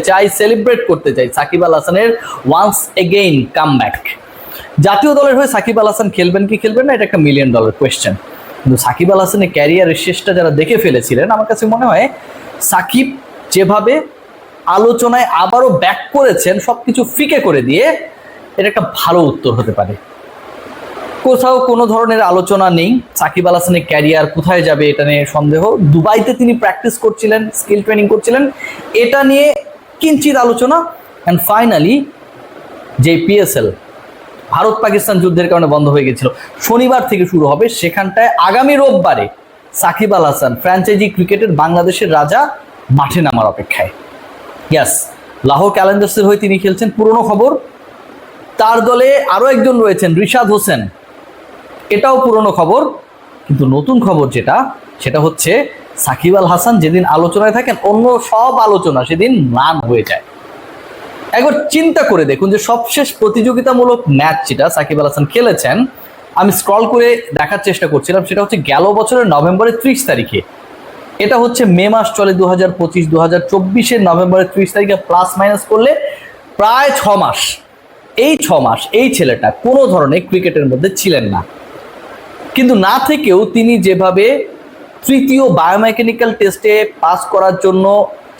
চাই, সেলিব্রেট করতে চাই সাকিব আল হাসানের ওয়ান্স এগেইন কামব্যাক। জাতীয় দলের হয়ে সাকিব আল হাসান খেলবেন কি খেলবেন না, এটা একটা $1 মিলিয়ন কোয়েশ্চেন। কিন্তু সাকিব আল হাসানের ক্যারিয়ারের শেষটা যারা দেখে ফেলেছিলেন, আমার কাছে মনে হয় সাকিব যেভাবে আলোচনায় আবারও ব্যাক করেছেন সবকিছু ফিকে করে দিয়ে, এটা একটা ভালো উত্তর হতে পারে। কোথাও কোনো ধরনের আলোচনা নেই সাকিব আল হাসানের ক্যারিয়ার কোথায় যাবে এটা নিয়ে সন্দেহ। দুবাইতে তিনি প্র্যাকটিস করছিলেন, স্কিল ট্রেনিং করছিলেন, এটা নিয়ে কিঞ্চিত আলোচনা। অ্যান্ড ফাইনালি যে পিএসএল ভারত পাকিস্তান যুদ্ধের কারণে বন্ধ হয়ে গেছিল, শনিবার থেকে শুরু হবে, সেখানটায় আগামী রোববারে সাকিব আল হাসান ফ্র্যাঞ্চাইজি ক্রিকেটের বাংলাদেশের রাজা মাঠে নামার অপেক্ষায়। ইয়াস, লাহোর ক্যালেন্ডার্সের হয়ে তিনি খেলছেন, পুরনো খবর। তার দলে আরও একজন রয়েছেন রিশাদ হোসেন, এটাও পুরনো খবর। কিন্তু নতুন খবর যেটা, সেটা হচ্ছে সাকিব আল হাসান যেদিন আলোচনায় থাকেন, অন্য সব আলোচনা সেদিন ম্লান হয়ে যায়। একবার চিন্তা করে দেখুন যে সবশেষ প্রতিযোগিতামূলক ম্যাচ যেটা সাকিব আল হাসান খেলেছেন, আমি স্ক্রল করে দেখার চেষ্টা করছিলাম, সেটা হচ্ছে গেল বছরের নভেম্বরের 30 তারিখে। এটা হচ্ছে মে মাস চলে 2025, 2024-এর নভেম্বরের 30 তারিখে প্লাস মাইনাস করলে প্রায় 6 মাস। এই 6 মাস এই ছেলেটা কোনো ধরনের ক্রিকেটের মধ্যে ছিলেন না। কিন্তু না থেকেও তিনি যেভাবে তৃতীয় বায়োমেকানিক্যাল টেস্টে পাস করার জন্য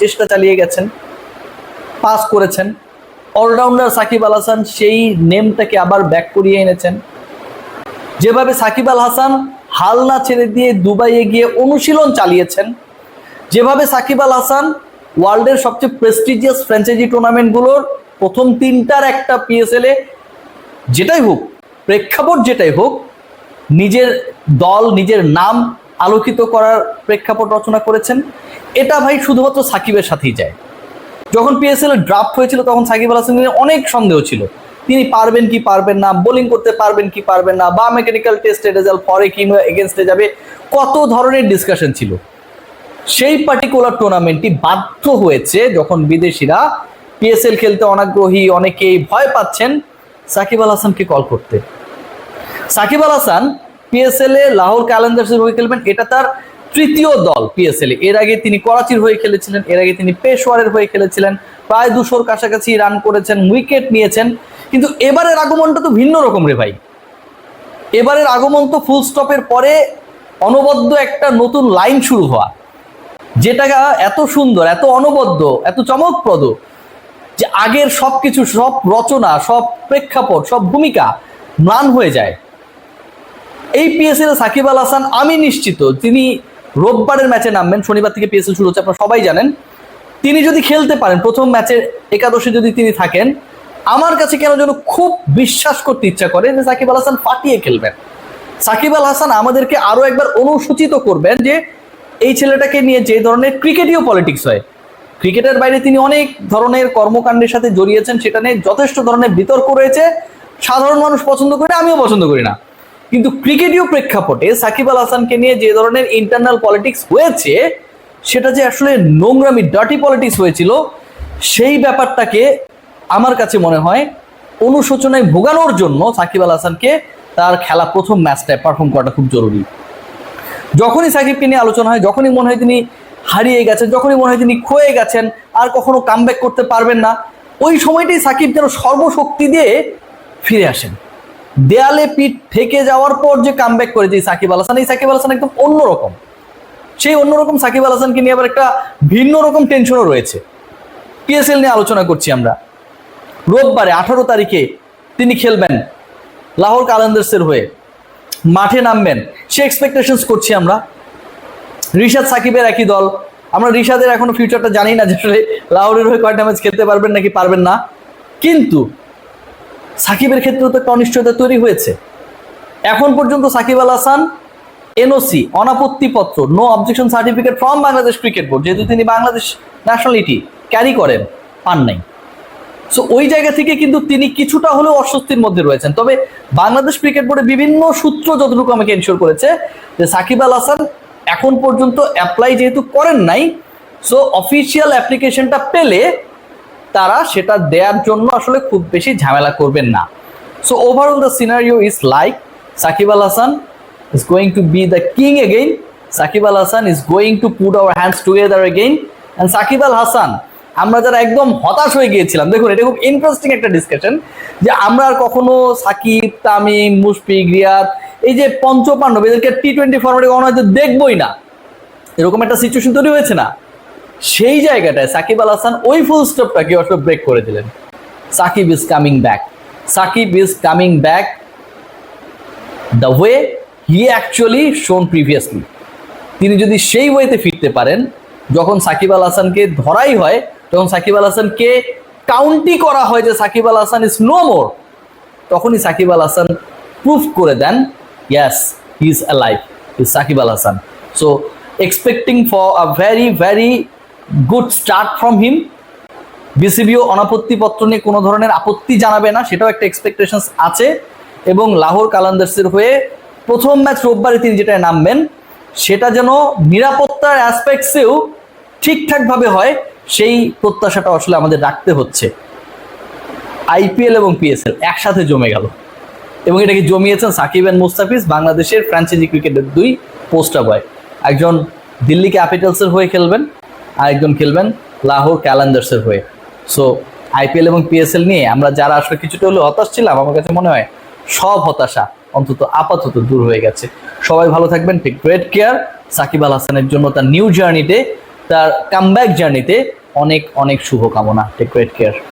চেষ্টা চালিয়ে গেছেন, পাস করেছেন। অলরাউন্ডার সাকিব আল হাসান সেই নেমটাকে আবার ব্যাক করিয়ে এনেছেন। যেভাবে সাকিব আল হাসান হাল না ছেড়ে দিয়ে দুবাইয়ে গিয়ে অনুশীলন চালিয়েছেন, যেভাবে সাকিব আল হাসান ওয়ার্ল্ডের সবচেয়ে প্রেস্টিজিয়াস ফ্র্যাঞ্চাইজি টুর্নামেন্টগুলোর প্রথম 3টার একটা পিএসএলে, যেটাই হোক প্রেক্ষাপট যেটাই হোক, নিজের দল নিজের নাম আলোকিত করার প্রেক্ষাপট রচনা করেছেন, এটা ভাই শুধুমাত্র সাকিবের সাথেই যায়। যখন পিএসএল এর ড্রাফট হয়েছিল তখন সাকিব আল হাসান নিয়ে অনেক সন্দেহ ছিল, তিনি পারবেন কি পারবেন না, বোলিং করতে পারবেন কি পারবেন না, বা মেকানিক্যাল টেস্টের রেজাল্ট পরে কি এগেনস্টে যাবে, কত ধরনের ডিসকাশন ছিল। সেই পার্টিকুলার টুর্নামেন্টটি বাধ্য হয়েছে যখন বিদেশিরা পিএসএল খেলতে অনাগ্রহী, অনেকেই ভয় পাচ্ছেন, সাকিব আল হাসানকে কল করতে। সাকিব আল হাসান পিএসএল এ লাহোর ক্যালেন্ডার্সের হয়ে খেলবেন, এটা তার তৃতীয় দল পিএসএল এ। এর আগে তিনি করাচির হয়ে খেলেছিলেন, এর আগে তিনি পেশওয়ারের হয়ে খেলেছিলেন, প্রায় 200-র কাছাকাছি রান করেছেন, উইকেট নিয়েছেন। কিন্তু এবারের আগমনটা তো ভিন্ন রকম রে ভাই। এবারের আগমন তো ফুল স্টপের পরে অনবদ্য একটা নতুন লাইন শুরু হওয়া, যেটা এত সুন্দর, এত অনবদ্য, এত চমকপ্রদ যে আগের সব কিছু, সব রচনা, সব প্রেক্ষাপট, সব ভূমিকা ম্লান হয়ে যায়। এই পিএসএল সাকিব আল হাসান, আমি নিশ্চিত তিনি রোববারের ম্যাচে নামবেন। শনিবার থেকে পিএসএল শুরু হচ্ছে, আপনারা সবাই জানেন। তিনি যদি খেলতে পারেন, প্রথম ম্যাচের একাদশে যদি তিনি থাকেন, আমার কাছে কেন যেন খুব বিশ্বাস করতে ইচ্ছা করে যে সাকিব আল হাসান ফাটিয়ে খেলবেন। সাকিব আল হাসান আমাদেরকে আরো একবার অনুসূচিত করবেন যে এই ছেলেটাকে নিয়ে যে ধরনের ক্রিকেটীয় পলিটিক্স হয়, ক্রিকেটের বাইরে তিনি অনেক ধরনের কর্মকাণ্ডের সাথে জড়িয়েছেন, সেটা নিয়ে যথেষ্ট ধরনের বিতর্ক রয়েছে। সাধারণ মানুষ পছন্দ করে না, আমিও পছন্দ করি না, কিন্তু ক্রিকেটীয় প্রেক্ষাপটে সাকিব আল হাসানকে নিয়ে যে ধরনের ইন্টারনাল পলিটিক্স হয়েছে, সেটা যে আসলে নোংরামি, ডার্টি পলিটিক্স হয়েছিল, সেই ব্যাপারটাকে আমার কাছে মনে হয় অনুশোচনায় ভোগানোর জন্য সাকিব আল হাসানকে তার খেলা প্রথম ম্যাচটায় পারফর্ম করাটা খুব জরুরি। যখনই সাকিবকে নিয়ে আলোচনা হয়, যখনই মনে হয় তিনি হারিয়ে গেছেন, যখনই মনে হয় তিনি ক্ষয়ে গেছেন, আর কখনো কামব্যাক করতে পারবেন না, ওই সময়টাই সাকিব যেন সর্বশক্তি দিয়ে ফিরে আসেন। দেয়ালে পিঠ ঠেকে যাওয়ার পর যে কামব্যাক করে যে সাকিব আল হাসান, এই সাকিব আল হাসান একদম অন্যরকম। সেই অন্যরকম সাকিব আল হাসানকে নিয়ে আবার একটা ভিন্ন রকম টেনশনও রয়েছে। পিএসএল নিয়ে আলোচনা করছি আমরা। রোববারে 18 তারিখে তিনি খেলবেন লাহোর ক্যালেন্ডার্সের হয়ে, মাঠে নামবেন, সে এক্সপেকটেশনস করছি আমরা। রিশাদ সাকিবের একই দল, আমরা রিশাদের এখনো ফিউচারটা জানি না যে আসলে লাহোরের হয়ে কয়টা ম্যাচ খেলতে পারবেন নাকি পারবেন না, কিন্তু সাকিবের ক্ষেত্রেও তো একটা অনিশ্চয়তা তৈরি হয়েছে। এখন পর্যন্ত সাকিব আল হাসান এনওসি, অনাপত্তিপত্র, no objection certificate from Bangladesh cricket board, যেহেতু তিনি বাংলাদেশ ন্যাশনালিটি ক্যারি করেন, পান নাই। সো ওই জায়গা থেকে কিন্তু তিনি কিছুটা হলেও অস্বস্তির মধ্যে রয়েছেন। তবে বাংলাদেশ ক্রিকেট বোর্ডের বিভিন্ন সূত্র যতটুকু আমাকে এনশিওর করেছে যে সাকিব আল হাসান এখন পর্যন্ত অ্যাপ্লাই যেহেতু করেন নাই, সো অফিসিয়াল অ্যাপ্লিকেশনটা পেলে তারা সেটা দেওয়ার জন্য আসলে খুব বেশি ঝামেলা করবেন না। So overall the scenario is like Shakib Al Hasan is going to be the king again. Sakib Al Hasan is going to put our hands together again. And Sakib Al Hasan, আমরা যারা একদম হতাশ হয়ে গিয়েছিলাম, দেখুন এটা খুব ইন্টারেস্টিং একটা ডিসকাশন, যে আমরা আর কখনো সাকিব, তামিম, মুশফিক, রিয়াদ, এই যে পঞ্চপাণ্ডব, এদেরকে টি-20 ফরম্যাটে কখনো হয়তো দেখবোই না, এরকম একটা সিচুয়েশন তৈরি হয়েছে না? সেই জায়গাটায় সাকিব আল হাসান ওই ফুল স্টপটাকে আসলে ব্রেক করে দিলেন। Shakib is coming back, Shakib is coming back the way he actually shone previously. তিনি যদি সেই ওয়েতে ফিরতে পারেন, যখন সাকিব আল হাসানকে ধরাই হয়, যখন সাকিব আল হাসানকে কাউন্টি করা হয় যে Shakib Al Hasan is no more, তখনই সাকিব আল হাসান প্রুফ করে দেন, yes he is alive, is Shakib Al Hasan. So expecting for a very very good start from him. বিসিবিও অনাপত্তিপত্র নিয়ে কোনো ধরনের আপত্তি জানাবে না, সেটাও একটা এক্সপেকটেশনস আছে। এবং লাহোর কালান্দার্সের হয়ে প্রথম ম্যাচ রোববারে তিনি যেটা নামবেন, সেটা যেন নিরাপত্তার অ্যাসপেক্টসেও ঠিকঠাকভাবে হয়, সেই প্রত্যাশাটা আসলে আমাদের রাখতে হচ্ছে। আইপিএল এবং পিএসএল একসাথে জমে গেল, এবং এটাকে জমিয়েছেন সাকিব এন্ড মুস্তাফিজ, বাংলাদেশের ফ্র্যাঞ্চাইজি ক্রিকেটের দুই পোস্টার বয়। একজন দিল্লি ক্যাপিটালসের হয়ে খেলবেন, আর একজন খেলবেন লাহোর ক্যালেন্ডার্সের হয়ে। সো আইপিএল এবং পিএসএল নিয়ে আমরা যারা আসলে কিছুটা হলেও হতাশ ছিলাম, আমার কাছে মনে হয় সব হতাশা অন্তত আপাতত দূর হয়ে গেছে। সবাই ভালো থাকবেন, take great care. Shakib Al হাসানের জন্য তার নিউ জার্নিতে, তার কামব্যাক জার্নিতে অনেক অনেক শুভকামনা। Take great care.